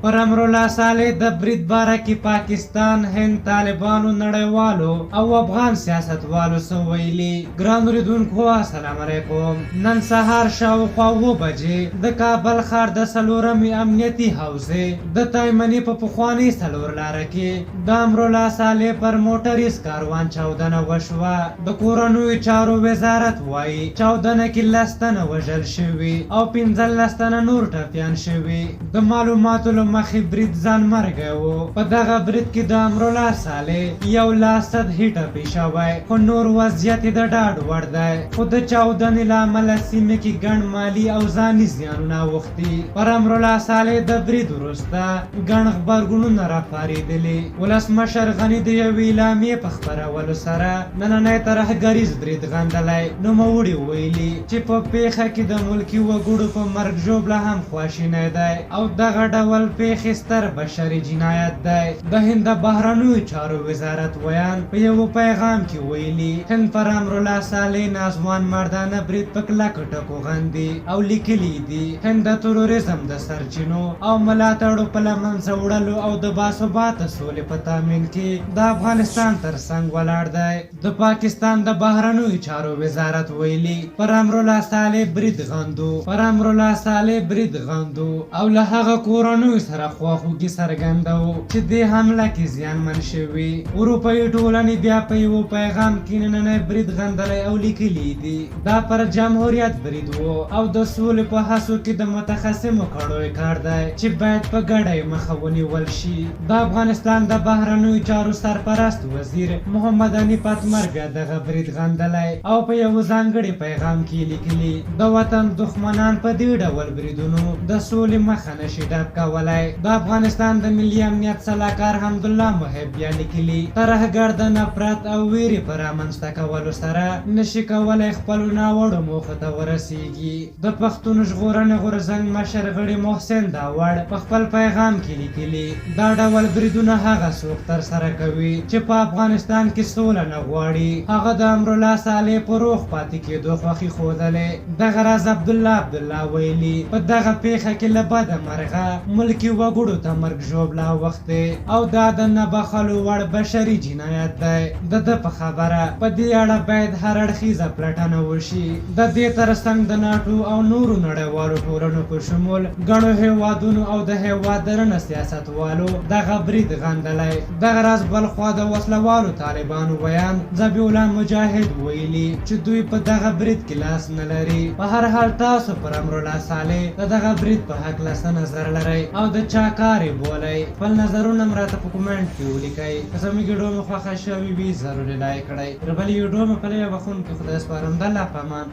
پر امرالله صالح د برید باره کې پاکستان، هند، طالبانو، نړیوالو او افغان سیاستوالو څه ویلي. ګران اورېدونکو السلام علیکم. نن سهار شاوخوا 7 بجې د کابل ښار د 4مې امنیتي حوزې د تایمني په پخوانۍ څلور لاره کې د امرالله صالح پر موټریز کاروان چاودنه وشوه. د کورنیو چارو وزارت وایي چاودنه کې 10 تنه وژل شوي او 15 تنه نور ټپیان شوي. د معلوماتو له مخې برید ځانمرګی و. په دغه برید کې د امرالله صالح یو لاس سطحي ټپي شوی، خو نور وضعیت یې د ډاډ وړ دی. خو د چاودنې له امله سیمې کې ګڼ مالي او ځاني زیانونه اوښتي. پر امرالله صالح د برید وروسته ګڼ غبرګونونه راپارېدلي. ولسمشر غني د یوې اعلامیې په خپرولو سره نننی ترهګریز برید غندلی. نوموړي ویلي چې په پیښه کې د ملکي وګړو په مرګ ژوبله هم خواشینی دی او دغه ډول پیښې ستر بشري جنایت دی. د هند د بهرنیو چارو وزارت ویان په یو پیغام کې ویلي هند پر امرالله صالح ناځوان مردانه برید په کلکو ټکو غندي او لیکلي دي هند د تروریزم د سرچینو او ملاتړو په له منځه وړلو او د باثباته سولې په تامین کې د افغانستان تر څنګ ولاړ دی. د پاکستان د بهرنیو چارو وزارت ویلي پر امرالله صالح برید غندو او له هغه کورنیو سره خواخوږي څرګندوو چې دې حمله کې زیانمن شوي. اروپایي ټولنې بیا په یو پیغام کې نننی برید غندلی او لیکلي دي دا پر جمهوریت برید و او د سولې په هڅو کې د متخصصو کړیو کار دی چې باید په ګډه یې مخه ونیول شي. د افغانستان د بهرنیو چارو سرپرست وزیر محمد حنیف اتمر دغه برید غندلی او په یو ځانګړي پیغام کې لیکلي د وطن دښمنان په دې ډول بریدونو د سولې مخه نشي ډب کولی. د افغانستان د ملي امنیت سلاکار حمدالله محب بیا لیکلي ترهګر د نفرت او ویرې په رامنځته کولو سره نشي کولی خپلو ناوړو موخو ته ورسیږي. د پښتون ژغورنې غورځنګ مشر غړي محسن داوړ په خپل پیغام کې لیکلي دا ډول بریدونه هغه څوک ترسره کوي چې په افغانستان کې سوله نه غواړي. هغه د امرالله صالح په روغ پاتې کېدو خوښي ښودلې. دغه راز عبدالله ویلي په دغه پیښه کې له بده مرغه ملکي وګړو ته مرګ ژوبله اوښتې او دا د نه بخښلو وړ بشري جنایت دی. د ده په خبره په دې اړه باید هر اړخیزه پلټنه وشي. د دې ترڅنګ د ناټو او نورو نړیوالو ټولنو په شمول ګڼو هیوادونو او د هیواد دننه سیاستوالو دغه برید غندلی. دغه راز بلخوا د وسلوالو طالبانو ویان ذبیح الله مجاهد ویلي چې دوی په دغه برید کې لاس نه لري. په هر حال تاسو پر امرالله صالح د دغه برید په هکله څه نظر لرئ او د چا کار یې بولئ؟ خپل نظرونه هم راته په کومنټ کې ولیکئ. که زموږ ویډیو مو خوښه شوې وي ضروري لایک کړئ. تر بلې ویډیو مو کله یو بخښونکي خدای سپارم. د الله په امان.